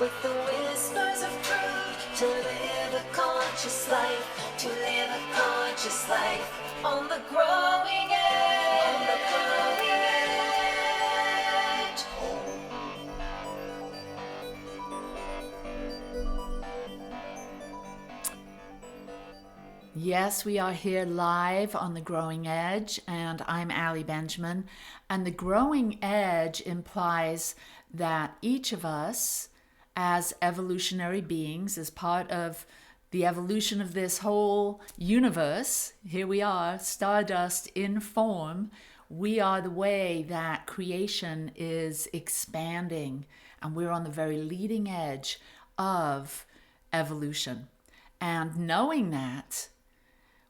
with the whispers of truth, to live a conscious life, to live a conscious life on the growing edge, on the growing edge. Yes, we are here live on The Growing Edge, and I'm Allie Benjamin. And The Growing Edge implies that each of us, as evolutionary beings, as part of the evolution of this whole universe, here we are, stardust in form, we are the way that creation is expanding, and we're on the very leading edge of evolution. And knowing that,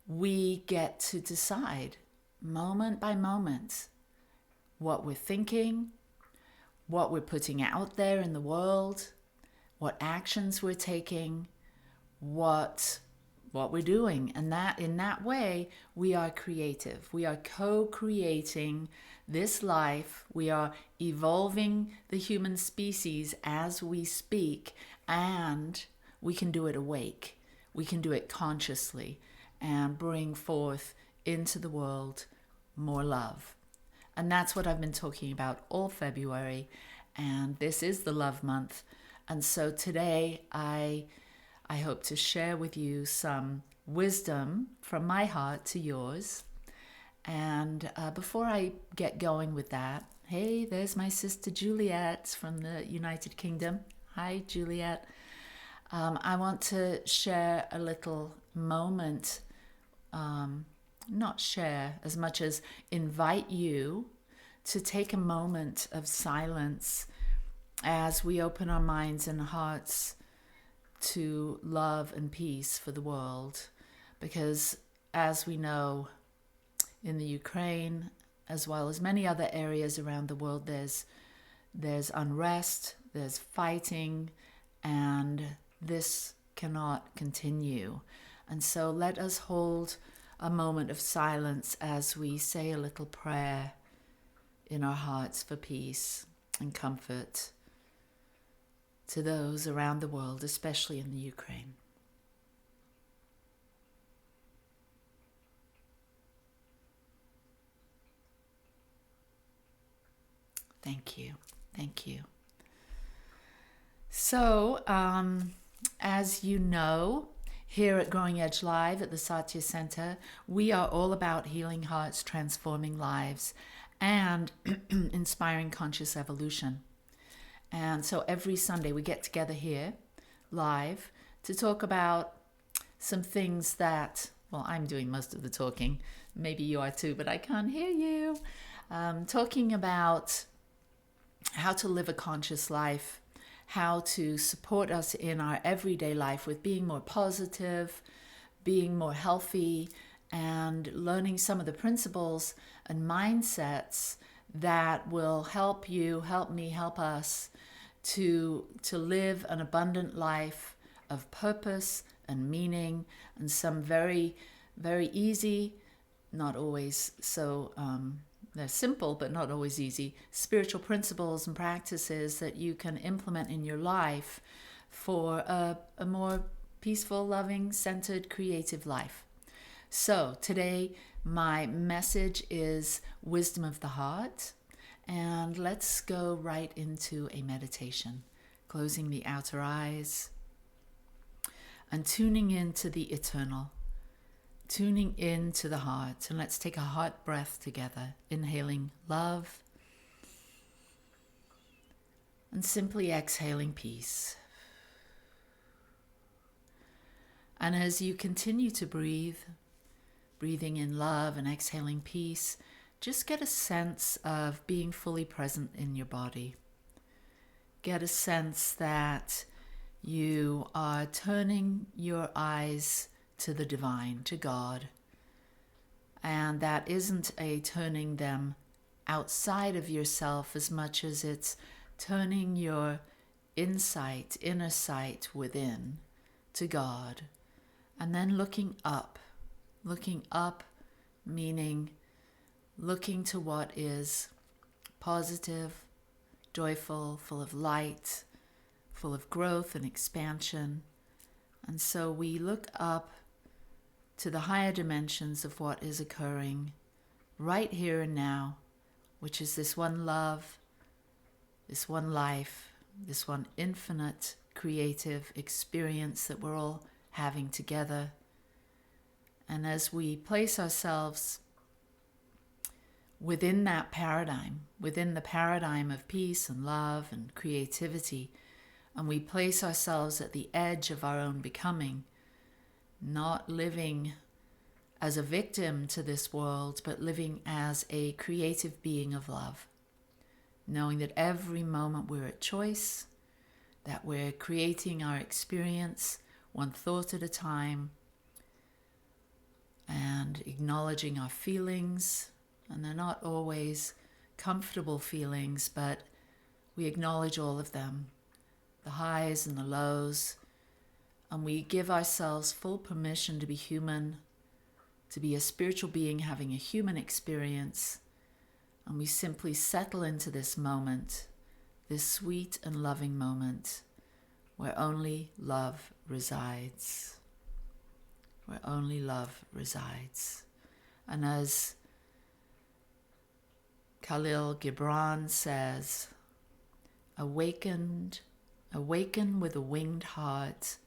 we get to decide moment by moment what we're thinking, what we're putting out there in the world, what actions we're taking, what we're doing. And that in that way, we are creative. We are co-creating this life. We are evolving the human species as we speak, and we can do it awake. We can do it consciously and bring forth into the world more love. And that's what I've been talking about all February, and this is the love month. And so today I hope to share with you some wisdom from my heart to yours. And before I get going with that, hey, there's my sister Juliet from the United Kingdom. Hi, Juliet. I want to share a little moment, not share as much as invite you to take a moment of silence as we open our minds and hearts to love and peace for the world. Because as we know, in the Ukraine, as well as many other areas around the world, there's unrest, there's fighting, and this cannot continue. And so let us hold a moment of silence as we say a little prayer in our hearts for peace and comfort to those around the world, especially in the Ukraine. Thank you. Thank you. So, as you know, here at Growing Edge Live at the Satya Center, we are all about healing hearts, transforming lives, and inspiring conscious evolution. And so every Sunday we get together here live to talk about some things that, well, I'm doing most of the talking. Maybe you are too, but I can't hear you. Talking about how to live a conscious life, how to support us in our everyday life with being more positive, being more healthy, and learning some of the principles and mindsets that will help you, help me, help us to live an abundant life of purpose and meaning, and some very, very easy, not always so they're simple, but not always easy, spiritual principles and practices that you can implement in your life for a more peaceful, loving, centered, creative life. So today, my message is wisdom of the heart. And let's go right into a meditation, closing the outer eyes and tuning into the eternal. Tuning into the heart, and let's take a heart breath together, inhaling love and simply exhaling peace. And as you continue to breathe, breathing in love and exhaling peace, just get a sense of being fully present in your body. Get a sense that you are turning your eyes to the divine, to God. And that isn't a turning them outside of yourself as much as it's turning your insight, inner sight within to God. And then looking up meaning looking to what is positive, joyful, full of light, full of growth and expansion. And so we look up to the higher dimensions of what is occurring right here and now, which is this one love, this one life, this one infinite creative experience that we're all having together. And as we place ourselves within that paradigm, within the paradigm of peace and love and creativity, and we place ourselves at the edge of our own becoming, not living as a victim to this world, but living as a creative being of love, knowing that every moment we're at choice, that we're creating our experience one thought at a time, and acknowledging our feelings. And they're not always comfortable feelings, but we acknowledge all of them, the highs and the lows, and we give ourselves full permission to be human, to be a spiritual being having a human experience. And we simply settle into this moment, this sweet and loving moment where only love resides. Where only love resides. And as Khalil Gibran says, awaken with a winged heart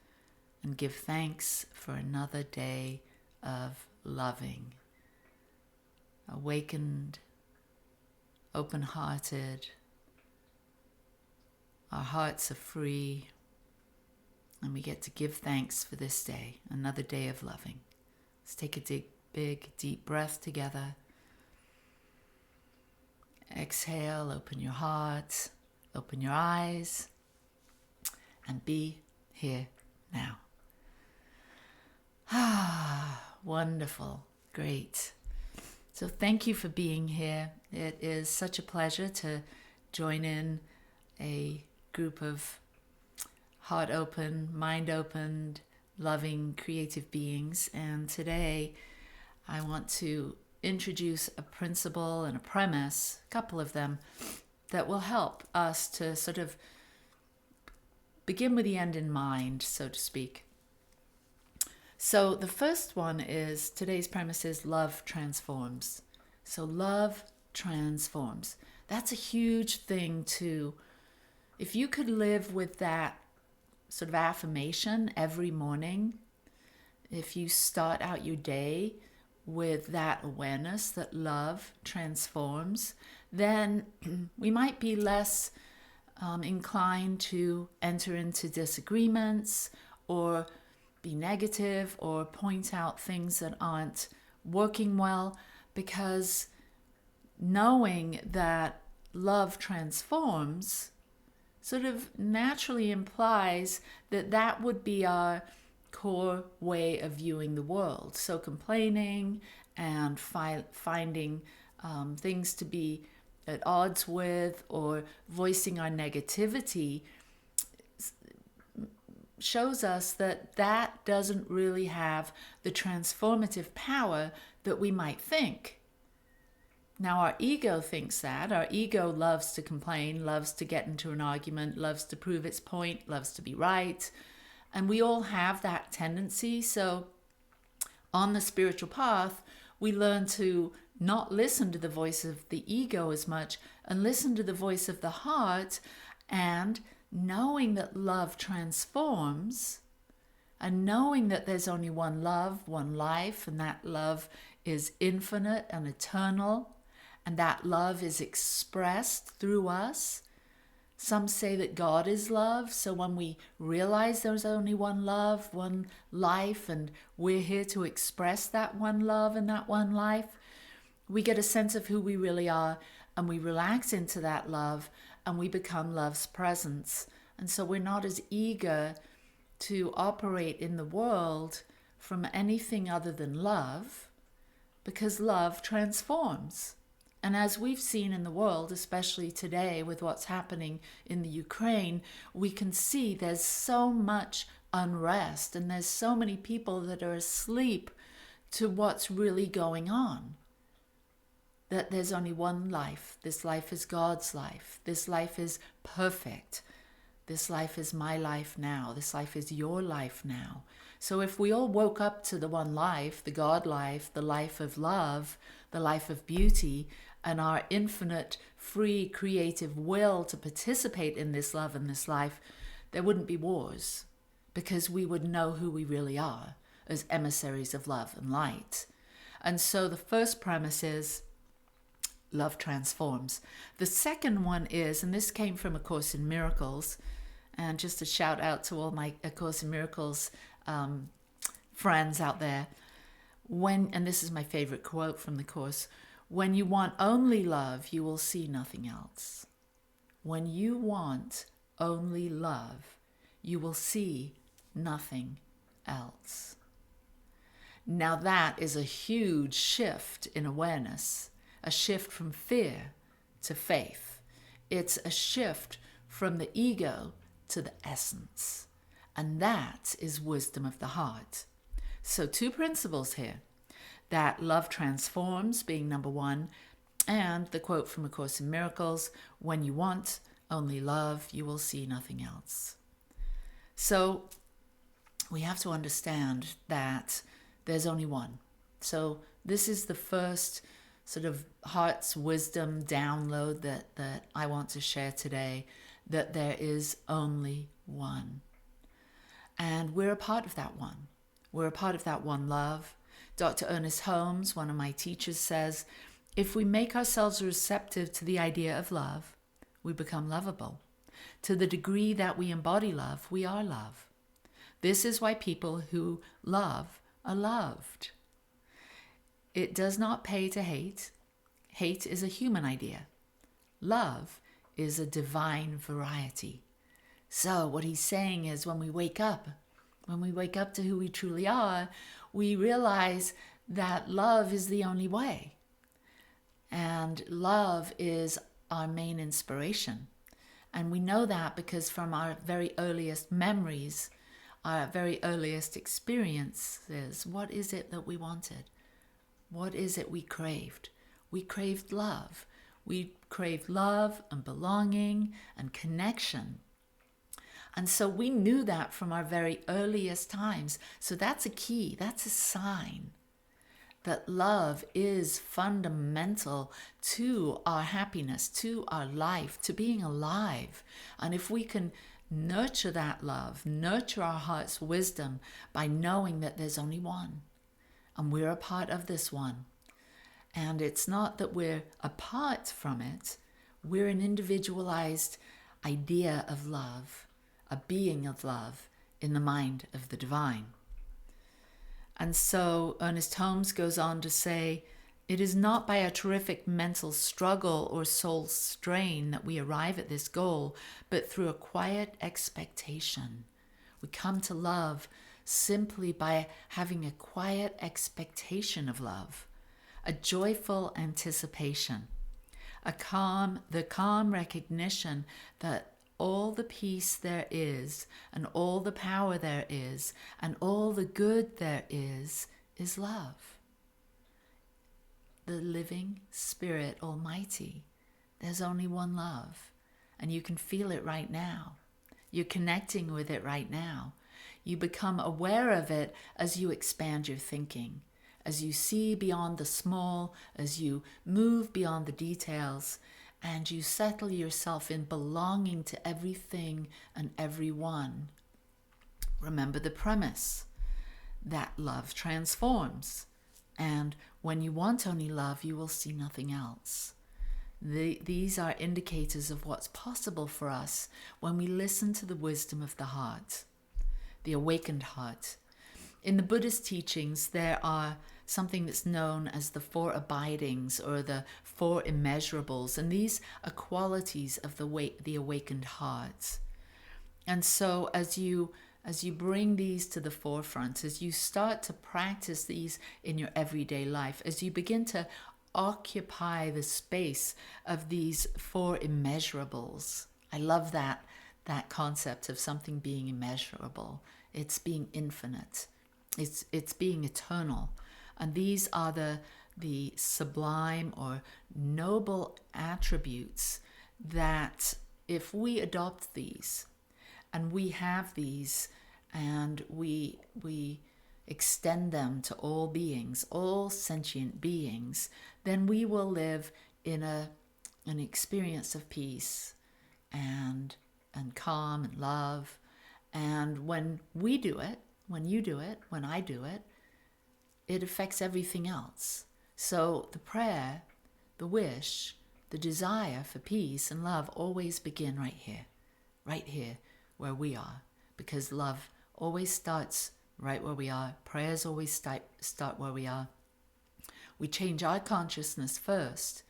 and give thanks for another day of loving. Awakened, open-hearted, our hearts are free, and we get to give thanks for this day, another day of loving. Let's take a big, deep breath together. Exhale, open your heart, open your eyes, and be here now. Wonderful, great. So thank you for being here. It is such a pleasure to join in a group of heart-open, mind-opened, loving, creative beings. And today I want to introduce a principle and a premise, a couple of them, that will help us to sort of begin with the end in mind, so to speak. So the first one is, today's premise is love transforms. So love transforms. That's a huge thing to, if you could live with that sort of affirmation every morning, if you start out your day with that awareness that love transforms, then we might be less inclined to enter into disagreements or be negative or point out things that aren't working well, because knowing that love transforms sort of naturally implies that that would be our core way of viewing the world. So complaining and finding things to be at odds with or voicing our negativity shows us that that doesn't really have the transformative power that we might think. Now, our ego thinks that. Our ego loves to complain, loves to get into an argument, loves to prove its point, loves to be right. And we all have that tendency. So on the spiritual path, we learn to not listen to the voice of the ego as much and listen to the voice of the heart. And knowing that love transforms, and knowing that there's only one love, one life, and that love is infinite and eternal, and that love is expressed through us. Some say that God is love, so when we realize there's only one love, one life, and we're here to express that one love and that one life, we get a sense of who we really are, and we relax into that love, and we become love's presence. And so we're not as eager to operate in the world from anything other than love, because love transforms. And as we've seen in the world, especially today with what's happening in the Ukraine, we can see there's so much unrest and there's so many people that are asleep to what's really going on. That there's only one life. This life is God's life. This life is perfect. This life is my life now. This life is your life now. So if we all woke up to the one life, the God life, the life of love, the life of beauty, and our infinite, free, creative will to participate in this love and this life, there wouldn't be wars, because we would know who we really are as emissaries of love and light. And so the first premise is love transforms. The second one is, and this came from A Course in Miracles, and just a shout out to all my A Course in Miracles friends out there. And this is my favorite quote from the Course, when you want only love, you will see nothing else. When you want only love, you will see nothing else. Now that is a huge shift in awareness, a shift from fear to faith. It's a shift from the ego to the essence. And that is wisdom of the heart. So 2 principles here, that love transforms being number 1, and the quote from A Course in Miracles, when you want only love, you will see nothing else. So we have to understand that there's only one. So this is the first sort of heart's wisdom download that I want to share today, that there is only one. And we're a part of that one. We're a part of that one love. Dr. Ernest Holmes, one of my teachers, says, if we make ourselves receptive to the idea of love, we become lovable. To the degree that we embody love, we are love. This is why people who love are loved. It does not pay to hate. Hate is a human idea. Love is a divine variety. So what he's saying is when we wake up to who we truly are, we realize that love is the only way. And love is our main inspiration. And we know that because from our very earliest memories, our very earliest experiences, what is it that we wanted? What is it we craved? We craved love. We craved love and belonging and connection. And so we knew that from our very earliest times. So that's a key, that's a sign that love is fundamental to our happiness, to our life, to being alive. And if we can nurture that love, nurture our heart's wisdom by knowing that there's only one, and we're a part of this one. And it's not that we're apart from it, we're an individualized idea of love, a being of love in the mind of the divine. And so Ernest Holmes goes on to say, it is not by a terrific mental struggle or soul strain that we arrive at this goal, but through a quiet expectation. We come to love simply by having a quiet expectation of love, a joyful anticipation, the calm recognition that all the peace there is, and all the power there is, and all the good there is love. The living Spirit Almighty. There's only one love, and you can feel it right now. You're connecting with it right now. You become aware of it as you expand your thinking, as you see beyond the small, as you move beyond the details, and you settle yourself in belonging to everything and everyone. Remember the premise that love transforms. And when you want only love, you will see nothing else. These are indicators of what's possible for us when we listen to the wisdom of the heart, the awakened heart. In the Buddhist teachings, there are something that's known as the 4 abidings or the 4 immeasurables, and these are qualities of the awakened heart. And so as you bring these to the forefront, as you start to practice these in your everyday life, as you begin to occupy the space of these 4 immeasurables, I love that concept of something being immeasurable. It's being infinite. It's being eternal. And these are the sublime or noble attributes that if we adopt these, and we have these, and we extend them to all beings, all sentient beings, then we will live in an experience of peace and calm and love. And when we do it, when you do it, when I do it, it affects everything else. So the prayer, the wish, the desire for peace and love always begin right here where we are, because love always starts right where we are. Prayers always start where we are. We change our consciousness first,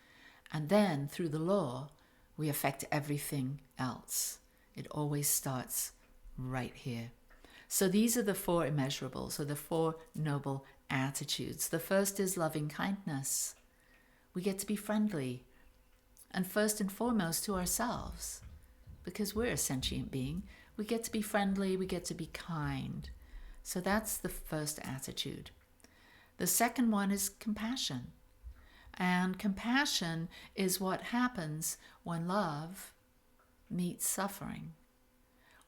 and then through the law, we affect everything else. It always starts right here. So these are the four immeasurables, or the four noble attitudes. The first is loving kindness. We get to be friendly, and first and foremost to ourselves, because we're a sentient being. We get to be friendly, we get to be kind. So that's the first attitude. The second one is compassion. And compassion is what happens when love meets suffering.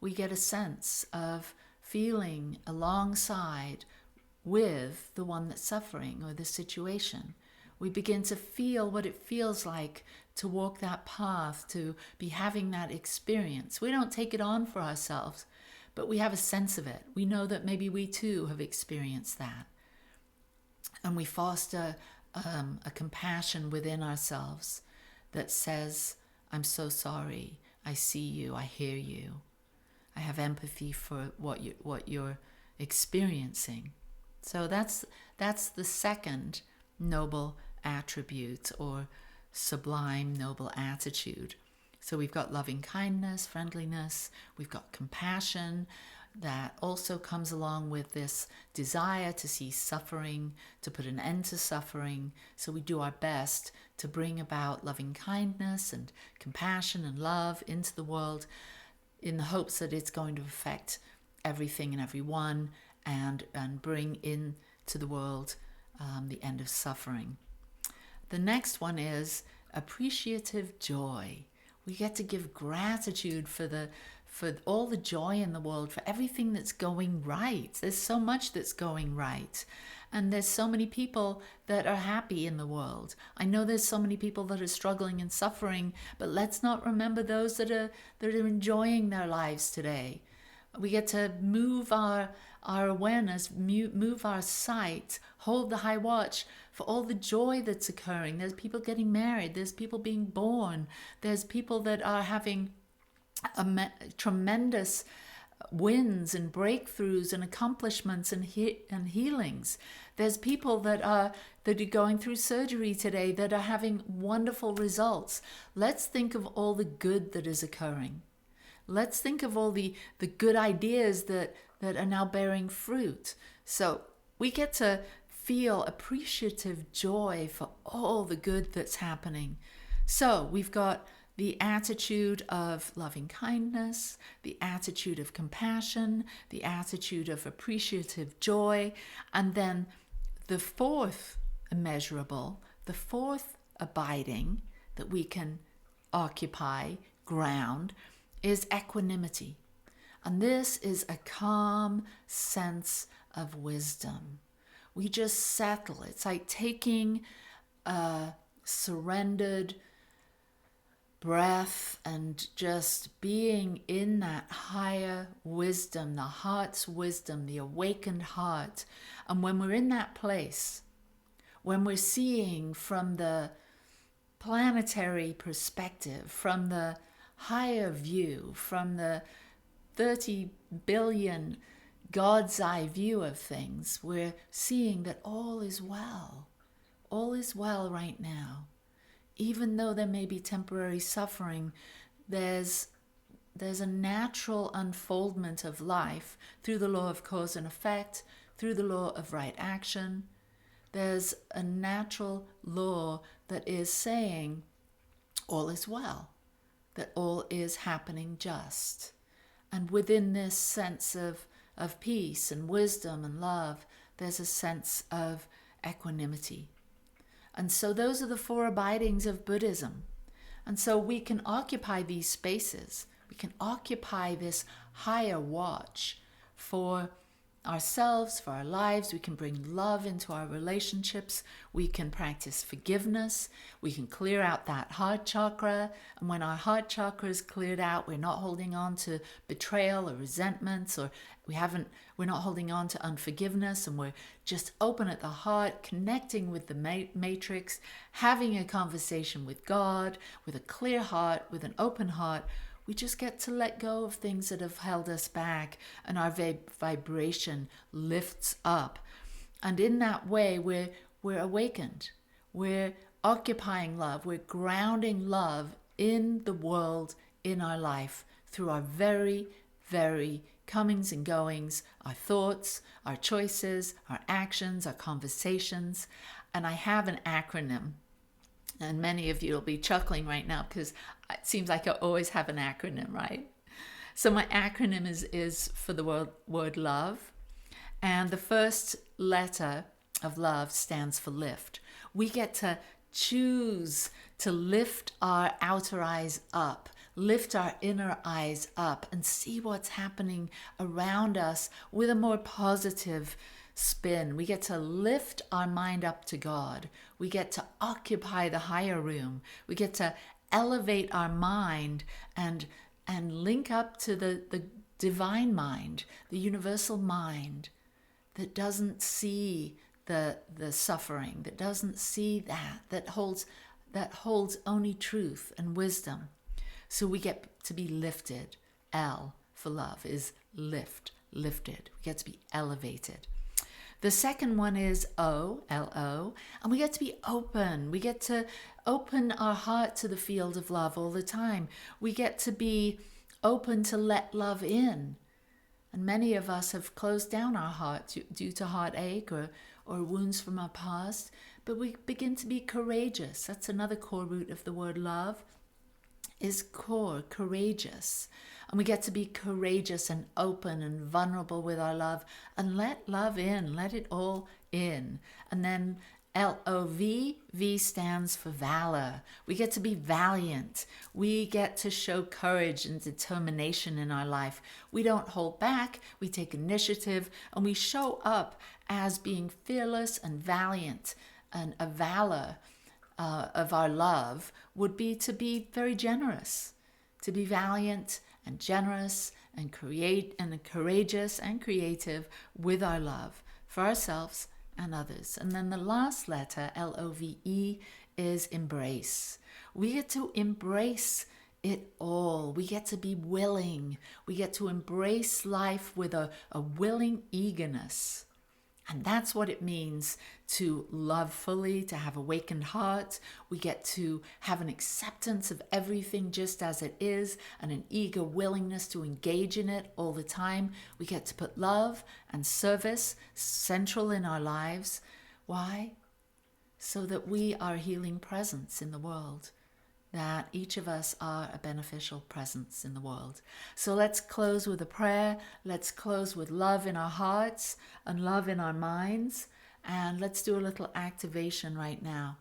We get a sense of feeling alongside with the one that's suffering or the situation. We begin to feel what it feels like to walk that path, to be having that experience. We don't take it on for ourselves, but we have a sense of it. We know that maybe we too have experienced that. And we foster a compassion within ourselves that says, I'm so sorry, I see you, I hear you. I have empathy for what you're experiencing. So that's the second noble attribute, or sublime noble attitude. So we've got loving kindness, friendliness, we've got compassion that also comes along with this desire to see suffering, to put an end to suffering. So we do our best to bring about loving kindness and compassion and love into the world in the hopes that it's going to affect everything and everyone, and bring into the world the end of suffering. The next one is appreciative joy. We get to give gratitude for all the joy in the world, for everything that's going right. There's so much that's going right. And there's so many people that are happy in the world. I know there's so many people that are struggling and suffering, but let's not remember those that are enjoying their lives today. We get to move our awareness, move our sight, hold the high watch for all the joy that's occurring. There's people getting married. There's people being born. There's people that are having tremendous wins and breakthroughs and accomplishments and healings. There's people that are going through surgery today that are having wonderful results. Let's think of all the good that is occurring. Let's think of all the good ideas that are now bearing fruit. So we get to feel appreciative joy for all the good that's happening. So we've got the attitude of loving kindness, the attitude of compassion, the attitude of appreciative joy, and then the fourth immeasurable, the fourth abiding that we can occupy, ground, is equanimity. And this is a calm sense of wisdom. We just settle. It's like taking a surrendered breath and just being in that higher wisdom, the heart's wisdom, the awakened heart. And when we're in that place, when we're seeing from the planetary perspective, from the higher view, from the 30 billion God's eye view of things, we're seeing that all is well. All is well right now. Even though there may be temporary suffering, there's a natural unfoldment of life through the law of cause and effect, through the law of right action. There's a natural law that is saying all is well, that all is happening just. And within this sense of peace and wisdom and love, there's a sense of equanimity. And so those are the four abidings of Buddhism. And so we can occupy these spaces We can occupy this higher watch for ourselves, for our lives. We can bring love into our relationships. We can practice forgiveness. We can clear out that heart chakra. And when our heart chakra is cleared out, we're not holding on to betrayal or resentments, or we're not holding on to unforgiveness, and we're just open at the heart, connecting with the matrix, having a conversation with God, with a clear heart, with an open heart. We just get to let go of things that have held us back, and our vibration lifts up. And in that way, we're awakened. We're occupying love. We're grounding love in the world, in our life, through our very, very comings and goings, our thoughts, our choices, our actions, our conversations. And I have an acronym. And many of you will be chuckling right now because it seems like I always have an acronym, right? So my acronym is for the word love. And the first letter of love stands for lift. We get to choose to lift our outer eyes up, lift our inner eyes up, and see what's happening around us with a more positive spin. We get to lift our mind up to God. We get to occupy the higher room. We get to elevate our mind and link up to the divine mind, the universal mind that doesn't see the suffering, that doesn't see that holds only truth and wisdom. So we get to be lifted. L for love is lifted. We get to be elevated. The second one is O, L-O, and we get to be open. We get to open our heart to the field of love all the time. We get to be open to let love in. And many of us have closed down our heart due to heartache or wounds from our past, but we begin to be courageous. That's another core root of the word love, is courageous. And we get to be courageous and open and vulnerable with our love and let love in, let it all in. And then L-O-V, V stands for valor. We get to be valiant. We get to show courage and determination in our life. We don't hold back, we take initiative, and we show up as being fearless and valiant. And a valor of our love would be to be very generous, to be valiant and generous and courageous and creative with our love for ourselves and others. And then the last letter, L-O-V-E, is embrace. We get to embrace it all. We get to be willing. We get to embrace life with a willing eagerness. And that's what it means to love fully, to have awakened heart. We get to have an acceptance of everything just as it is and an eager willingness to engage in it all the time. We get to put love and service central in our lives. Why? So that we are a healing presence in the world, that each of us are a beneficial presence in the world. So let's close with a prayer. Let's close with love in our hearts and love in our minds. And let's do a little activation right now.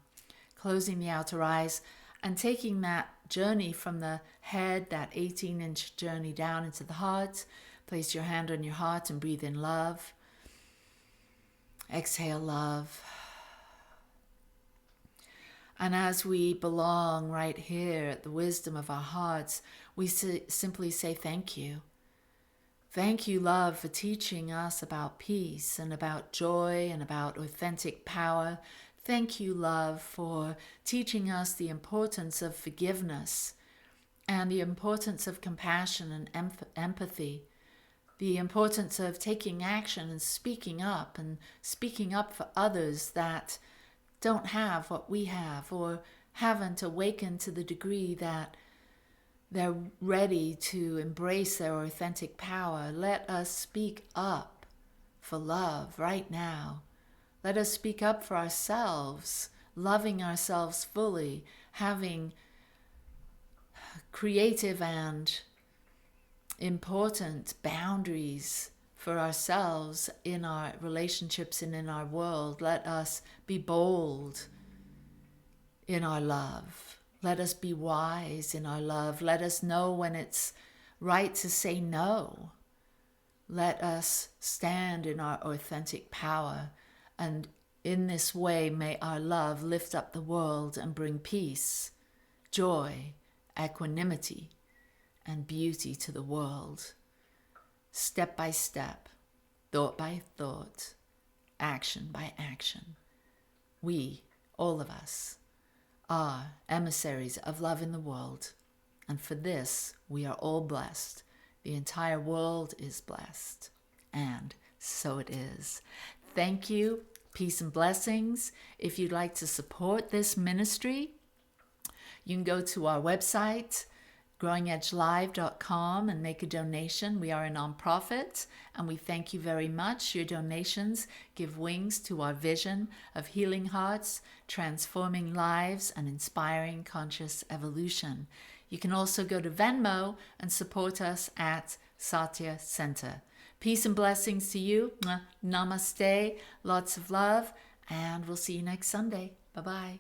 Closing the outer eyes and taking that journey from the head, that 18-inch journey down into the heart. Place your hand on your heart and breathe in love. Exhale love. And as we belong right here at the wisdom of our hearts, we simply say thank you. Thank you, love, for teaching us about peace and about joy and about authentic power. Thank you, love, for teaching us the importance of forgiveness and the importance of compassion and empathy, the importance of taking action and speaking up for others that don't have what we have or haven't awakened to the degree that they're ready to embrace their authentic power. Let us speak up for love right now. Let us speak up for ourselves, loving ourselves fully, having creative and important boundaries for ourselves in our relationships and in our world. Let us be bold in our love. Let us be wise in our love. Let us know when it's right to say no. Let us stand in our authentic power, and in this way may our love lift up the world and bring peace, joy, equanimity, and beauty to the world. Step by step, thought by thought, action by action. We, all of us, are emissaries of love in the world, and for this we are all blessed. The entire world is blessed, and so it is. Thank you. Peace and blessings. If you'd like to support this ministry, you can go to our website, growingedgelive.com, and make a donation. We are a nonprofit, and we thank you very much. Your donations give wings to our vision of healing hearts, transforming lives, and inspiring conscious evolution. You can also go to Venmo and support us at Satya Center. Peace and blessings to you. Namaste. Lots of love, and we'll see you next Sunday. Bye-bye.